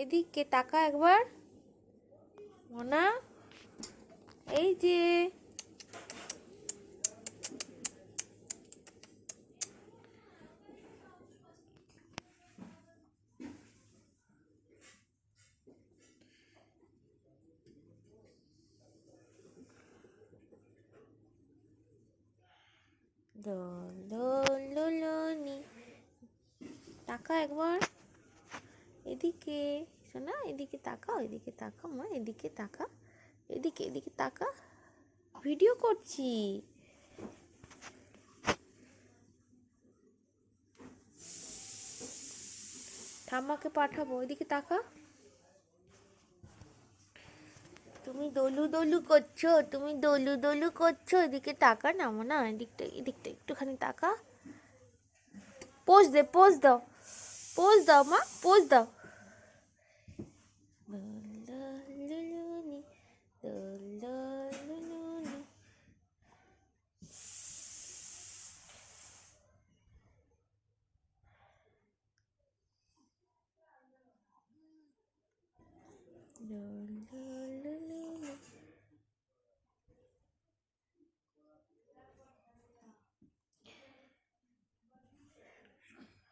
এদিকে তাকা একবার মোনা, এই যে দোল দোল দোলনি, তাকা একবার এদিকে শোনা, এদিকে তাকাও, এদিকে তাকা মা, এদিকে তাকা, এদিকে এদিকে তাকা, ভিডিও করছি। ঠাম্মাকে পাঠাবো, এদিকে তাকা। তুমি দোলু দোলু করছো, তুমি দোলু দোলু করছো, এদিকে তাকা না না, এদিকটা এদিকটা একটুখানি তাকা। পোজ দে, পোজ দাও, পোজ দাও মা, পোজ দাও।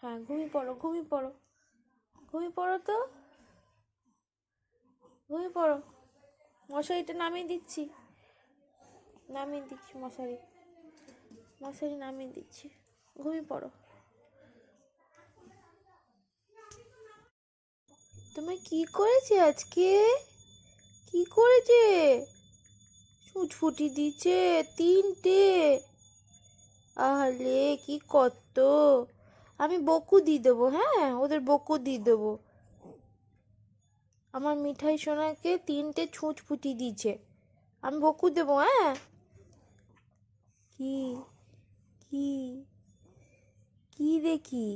হ্যাঁ, ঘুমিয়ে পড়ো, ঘুমিয়ে পড়ো, ঘুমিয়ে পড়ো তো, ঘুমিয়ে পড়ো। মশারিটা নামিয়ে দিচ্ছি, নামিয়ে দিচ্ছি মশারি, মশারি নামিয়ে দিচ্ছি, ঘুমিয়ে পড়ো। তুমি কি করেছে আজকে, কি করেছে? ছুটফুটি দিচ্ছে 3টে, আহলে কি কত। আমি বকু দিয়ে দেবো, হ্যাঁ ওদের বকু দিয়ে দেবো। আমার মিঠাই সোনাকে 3টে ছুঁচ ফুটি দিয়েছে, আমি বকু দেবো। হ্যাঁ, কি কি কি দেখি,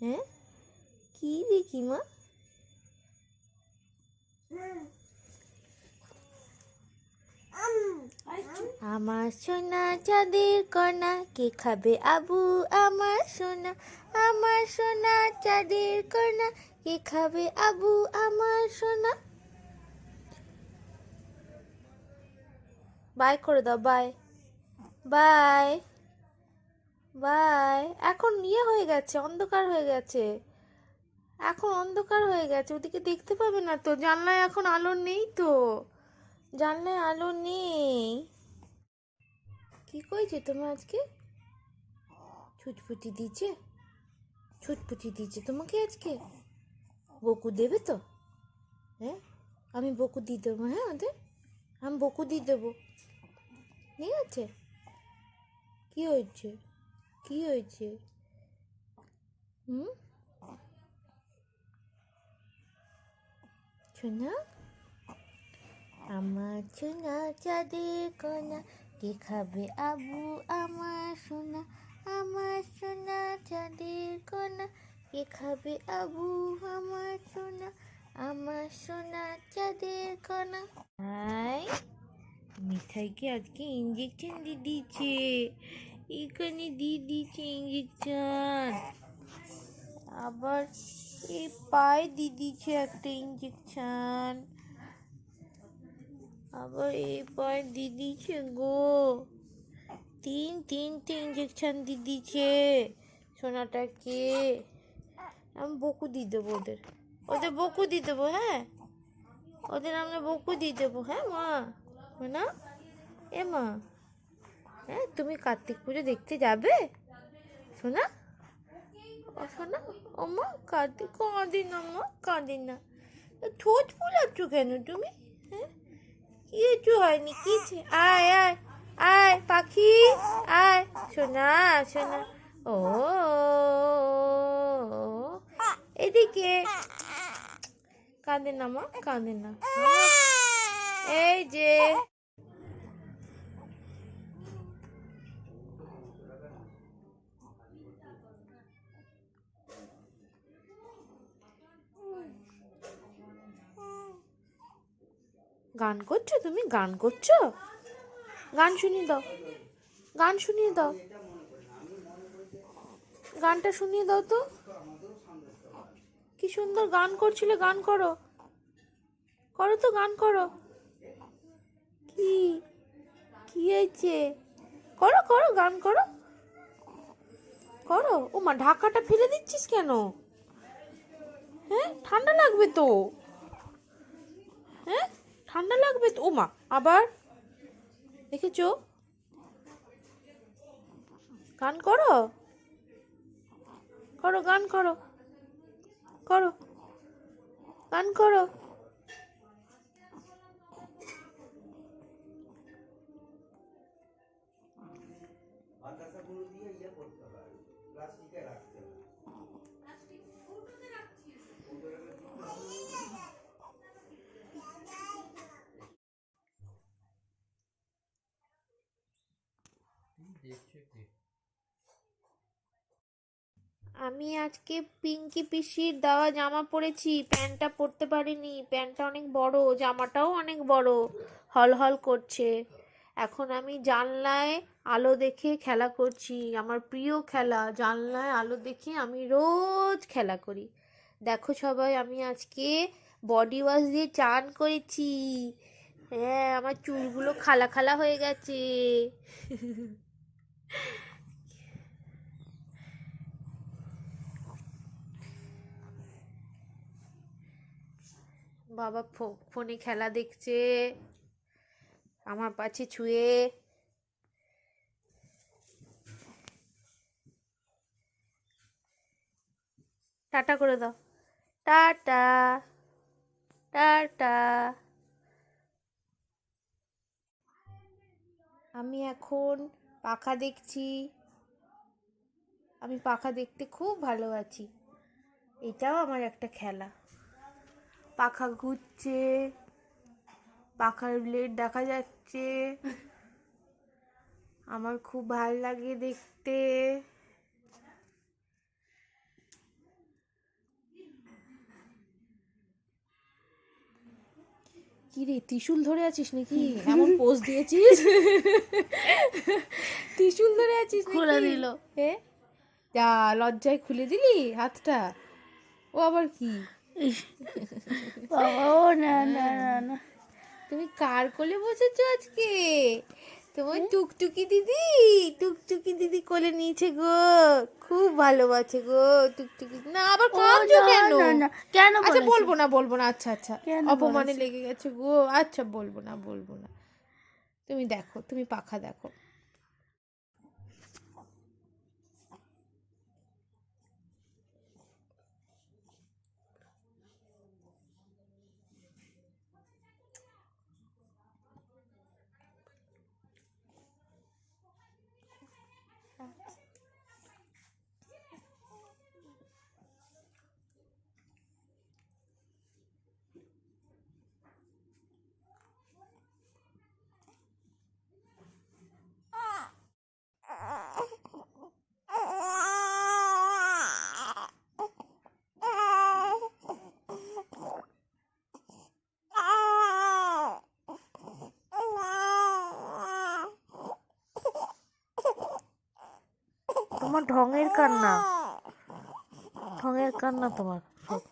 হ্যাঁ কি দেখি মা? আমার সোনা চাঁদের কণা, কে খাবে আবু আমার সোনা, আমার সোনা চাঁদের কণা, কে খাবে আবু আমার সোনা। বাই করে দাও, বাই বাই বাই। এখন হয়ে গেছে, অন্ধকার হয়ে গেছে, এখন অন্ধকার হয়ে গেছে, ওদিকে দেখতে পাবে না তো, জানলায় এখন আলো নেই তো, জানলায় আলো নেই। কি করেছে তোমার আজকে? ছুটফুটি দিয়েছে, ছুটফুটি দিয়েছে তোমাকে আজকে? বকু দেবে তো? হ্যাঁ, আমি বকু দিয়ে দেবো, হ্যাঁ ওদের আমি বকু দিয়ে দেবো, ঠিক আছে? কি হয়েছে, কি হয়েছে? হুম, সোনা, আমার সোনা চাঁদের কণা, কে খাবে আবু আমার সোনা, আমার সোনা চাঁদের কণা, কে খাবে আবু আমার সোনা, আমার সোনা চাঁদের কণা। হাই, মিঠাইকে আজকে ইঞ্জেকশন দিয়ে দিয়েছে, এখানে দিয়ে দিয়েছে ইঞ্জেকশন, আবার এই পায়ে দিয়ে দিয়েছে একটা ইঞ্জেকশন, আবার এই পায়ে দিয়ে দিয়েছে গো, 3টে ইঞ্জেকশন দিয়ে দিয়েছে সোনাটাকে। আমি বকু দিয়ে দেবো ওদের, ওদের বকু দিয়ে দেবো, হ্যাঁ ওদের আমরা বকু দিয়ে দেবো। হ্যাঁ মা, না এ মা, হ্যাঁ তুমি কার্তিক পুজো দেখতে যাবে সোনা? ও সোনা, ও মা কাঁদে, কাঁদে না মা, কাঁদে না, ঠোঁট ফুলাচ্ছ কেন তুমি? হ্যাঁ, কিছু হয়নি, কিছু। আয় আয় আয় পাখি, আয় সোনা, সোনা, ও এদিকে, কাঁদে না মা, কাঁদে না। এই যে গান করছো তুমি, গান করছো, গান শুনিয়ে দাও, গান শুনিয়ে দাও, গানটা শুনিয়ে দাও তো। কি সুন্দর গান করছিলে, গান করো, করো তো, গান করো। কি কি হয়েছে? করো করো, গান করো, করো। ও মা, ঢাকাটা ফেলে দিচ্ছিস কেন? হ্যাঁ, ঠান্ডা লাগবে তো। হ্যাঁ, ঠান্ডা লাগবে তো। ও মা, আবার দেখেছো? গান করো, করো, গান করো, করো, গান করো। আমি আজকে পিঙ্কি পিসির দেওয়া জামা পরেছি, প্যান্টটা পরতে পারিনি, প্যান্টটা অনেক বড়, জামাটাও অনেক বড়, হল হল করছে। এখন আমি জানলায় আলো দেখে খেলা করছি, আমার প্রিয় খেলা, জানলায় আলো দেখে আমি রোজ খেলা করি। দেখো সবাই, আমি আজকে বডি ওয়াশ দিয়ে চান করেছি। হ্যাঁ, আমার চুলগুলো খালা খালা হয়ে গেছে। বাবা ফোনে খেলা দেখছে আমার পাশে ছুঁয়ে। টাটা করে দাও, টাটা, টাটা। আমি এখন পাখা দেখছি, আমি পাখা দেখতে খুব ভালোবাসি, এটাও আমার একটা খেলা। পাখা ঘুরছে, পাখার ব্লেড দেখা যাচ্ছে, আমার খুব ভালো লাগে দেখতে। কি রে, ত্রিশূল ধরে আছিস নাকি? এমন পোজ দিয়েছিস, ত্রিশূল ধরে আছিস নাকি? খুলে দিল। যা, লজ্জায় খুলে দিলি হাতটা। ও আবার কি? বাবা, ও না না না না, তুমি কার কোলে বসেছো আজকে? তোমার টুকটুকি দিদি, টুকটুকি দিদি কোলে নিয়েছে গো, খুব ভালোবাসে গো টুকটুকি। না, আবার কাঁদছো কেন? না না, কেন আচ্ছা, বলেছে? বলবো না, বলবো না। আচ্ছা আচ্ছা, কেন অপমানে বলেছে? লেগে গেছে গো। আচ্ছা, বলবো না, বলবো না। তুমি দেখো, তুমি পাখা দেখো। তোমার ঢঙের কান্না, ঢঙের কান্না তোমার সব।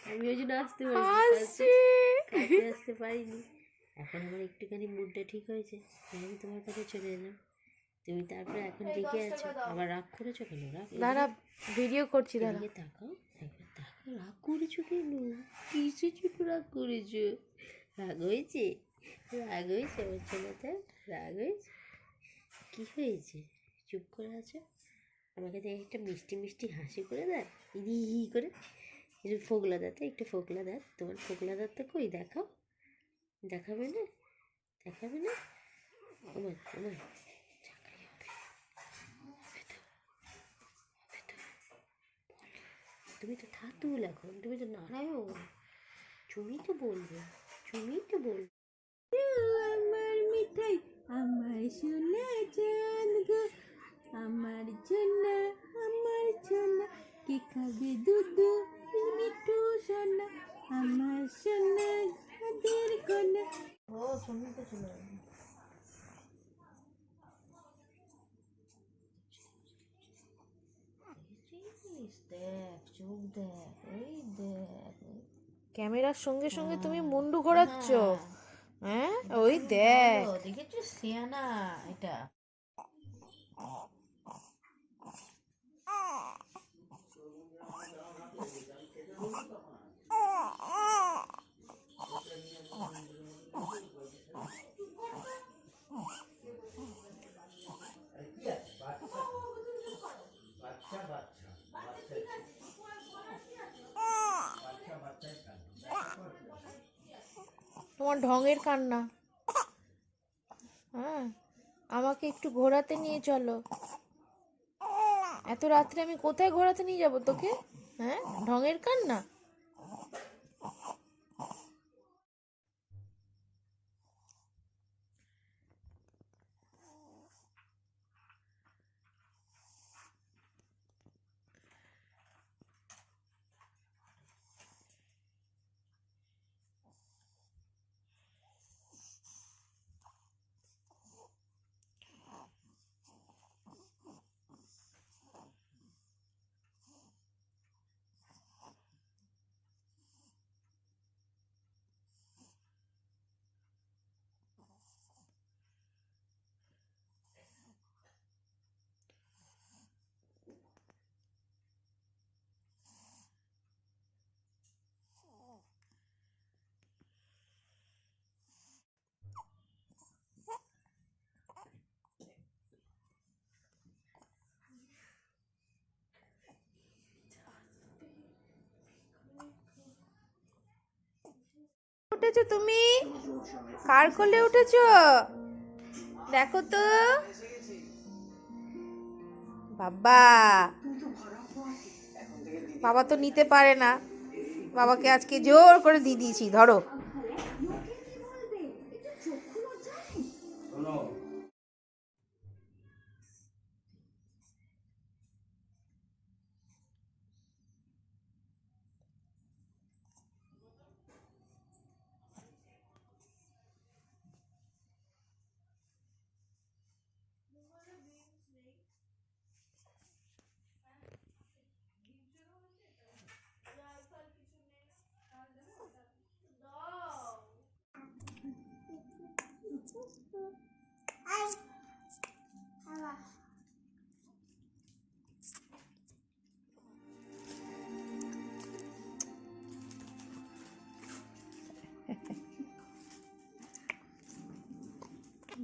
আমি ওই জন্য আসতে পারিনি, আসতে পারিনি। এখন আমার একটুখানি মুডটা ঠিক হয়েছে, আমি তোমার কাছে চলে এলাম। তুমি তারপরে এখন রেগে আছো, আবার রাগ করেছো কেন? দাঁড়া, ভিডিও করছি, দাঁড়া। এদিকে তাকাও, একবার তাকাও, রাগ করেছো কেন? কিসের জন্য রাগ করেছো? রাগ হয়েছে? রাগ হয়েছে আমার ছেলেটা? রাগ হয়েছে? কী হয়েছে? চুপ করে আছো? আমাকে দেখে একটা মিষ্টি মিষ্টি হাসি করে দেয়, হি করে। একটু ফোকলা দাঁতে, একটু ফোকলা দাঁত, তোমার ফোকলা দাঁতটা কই দেখাও। দেখাবে না? দেখাবে না? ওমায় ওমায়, চাকরি হবে, হবে তো, হবে তো। তুমি তো থাতুল, এখন তুমি তো নারায়ণ, তুমি তো বলবে, তুমি তো বলবে। আমার মিঠাই, আমার সোনা চাঁদ গো, আমার সোনা, কে খাবে দুধ মিঠু সোনা, আমার সোনা কাদের কোনা। ও শুনতে চলে দেখ, চোখ দেখ, ওই দেখ। ক্যামেরার সঙ্গে সঙ্গে তুমি মুন্ডু ঘোরাচ্ছ। হ্যাঁ ওই দেখ। দেখেছো সিয়ানা এটা। তোমার ঢঙের কান্না। হ্যাঁ আমাকে একটু ঘোরাতে নিয়ে চলো। এত রাত্রে আমি কোথায় ঘোরাতে নিয়ে যাব তোকে? হ্যাঁ ঢঙের কান্না। উঠেছো তুমি? কার কোলে উঠেছো? দেখো তো বাবা। বাবা তো নিতে পারে না। বাবাকে আজকে জোর করে দিয়ে দিয়েছি, ধরো।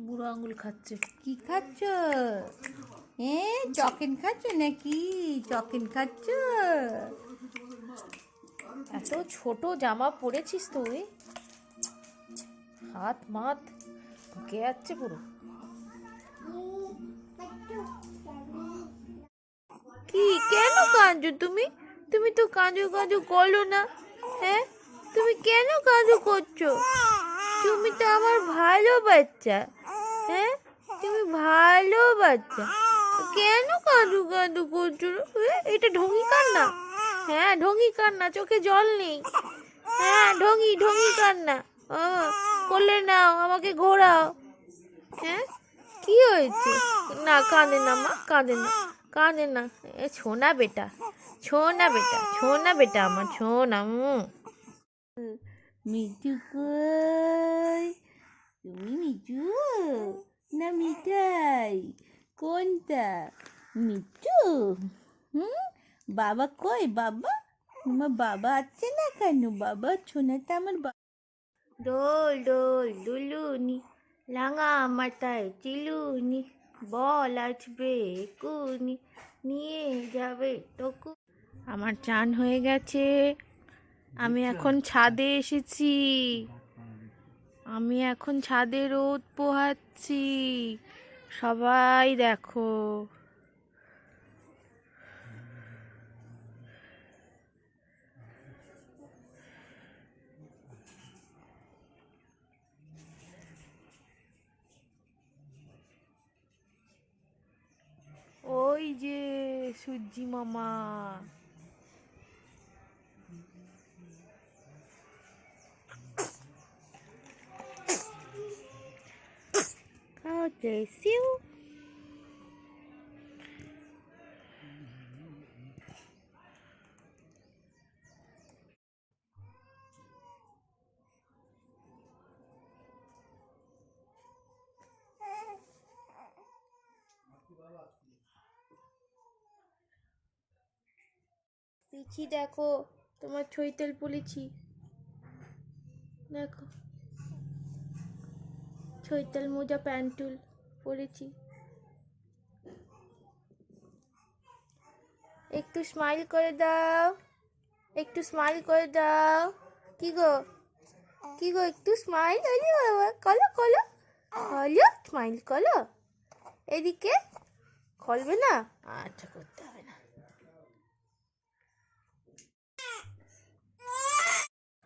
বুড়ো আঙুল খাচ্ছে। কি খাচ্ছ? চকেন খাচ্ছ নাকি? চকেন খাচ্ছ? এত ছোট জামা পরেছিস তুই, হাত মাত ঢুকে যাচ্ছে পুরো। কি কেন কাঁদছো তুমি? তুমি তো কাঁদো কাঁদো করো না। হ্যাঁ তুমি কেন কাঁদো করছো? তুমি তো আমার ভালো বাচ্চা। হ্যাঁ তুমি ভালো বাচ্চা, কেন কাঁদো কাঁদো করছো? এটা ঢঙ্গি কান্না। হ্যাঁ ঢঙ্গি কান্না, চোখে জল নেই। হ্যাঁ ঢঙ্গি ঢঙ্গি কান্না। কোলে নাও, আমাকে ঘোরাও। হ্যাঁ কি হয়েছে? না কাঁদে না মা, কাঁদে না, কাঁদে না। এ ছোনা বেটা, ছোনা বেটা, ছোনা বেটা আমার, ছোনা। মিঠু কই? তুমি মিঠু না মিঠাই? কোনটা মিঠু? বাবা কই? বাবা, আমার বাবা আছে না কেন? বাবা ছোনাটা আমার ডোল ডোল দুলুনি, রাঙা মাথায় চিলুনি, বল আসবে একুনি, নিয়ে যাবে টকু। আমার চান হয়ে গেছে। আমি এখন ছাদে এসেছি। আমি এখন ছাদে রোদ পোহাচ্ছি, সবাই দেখো। ও যে সূর্যি মামা। God bless you. পিছি দেখো, তোমার ছইতেল পড়েছি। দেখো, ছইতেল মোজা প্যান্টুল পরেছি। একটু স্মাইল করে দাও, একটু স্মাইল করে দাও। কি গো, কি গো, একটু স্মাইল। আরে বাবা, কলো কলো কলো, স্মাইল কলো। এদিকে খলবে না, আচ্ছা করতে হবে না।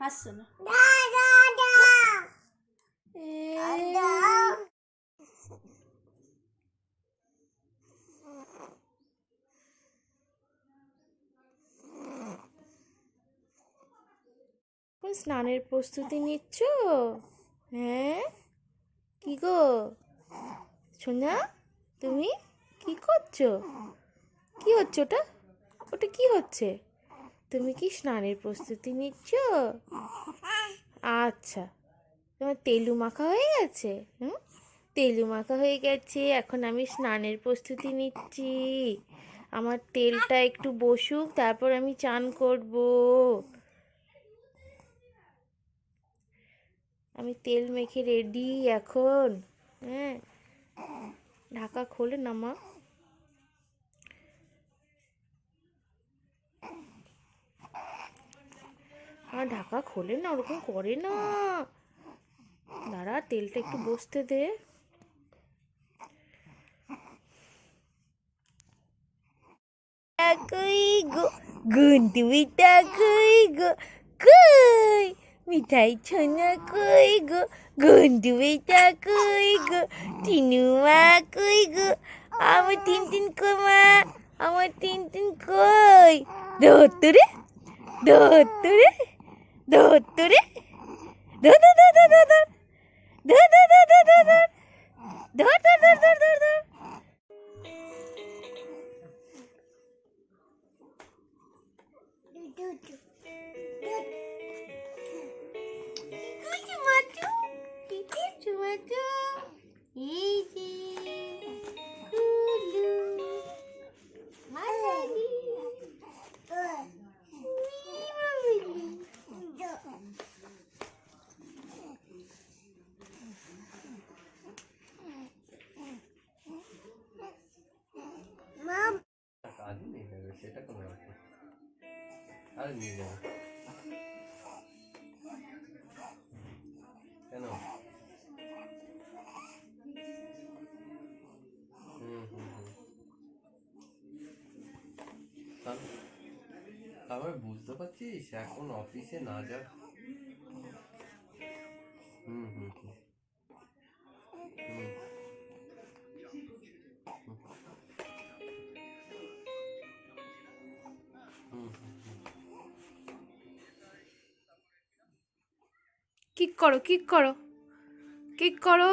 হাসছো না? স্নানের প্রস্তুতি নিচ্ছ? হ্যাঁ, কি গো সোনা, তুমি কি করছো? কি হচ্ছে ওটা? ওটা কি হচ্ছে? তুমি কি স্নানের প্রস্তুতি নিচ্ছ? আচ্ছা, তোমার তেলু মাখা হয়ে গেছে? হুম, তেলু মাখা হয়ে গেছে। এখন আমি স্নানের প্রস্তুতি নিচ্ছি। আমার তেলটা একটু বসুক, তারপর আমি চান করব। আমি তেল মেখে রেডি এখন। হ্যাঁ, ঢাকা খোলে না মা। আর ঢাকা খোলে না, ওরকম করে না। দাঁড়া, তেলটা একটু বসতে দে। কই গো, গুন্টু বিটা কই গো, কই মিঠাই ছোনা কই গো, গুন্টু বিটা কই গো, টিনুমা কই গো, আমার টিনটিন কমা, আমার টিনটিন কই। ধরতুরে, ধরতুরে, ধরতুরে, ধর ধর ধর ধর ধর ধর ধর ধর ধর ধর ধর ধর ধর ধর ধর ধর ধর। এই যে কুলু, মালালি, কাজই নেই যাবে সেটা কোনো ব্যাপার না। আর নিয়ে যাবে কেন? হুম হুম হুম, তারপরে বুঝতে পারছিস এখন অফিসে না যা। হুম হুম হুম হুম হুম হুম। কিক করো, কিক করো, কিক করো,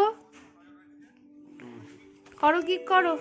করো, কিক করো।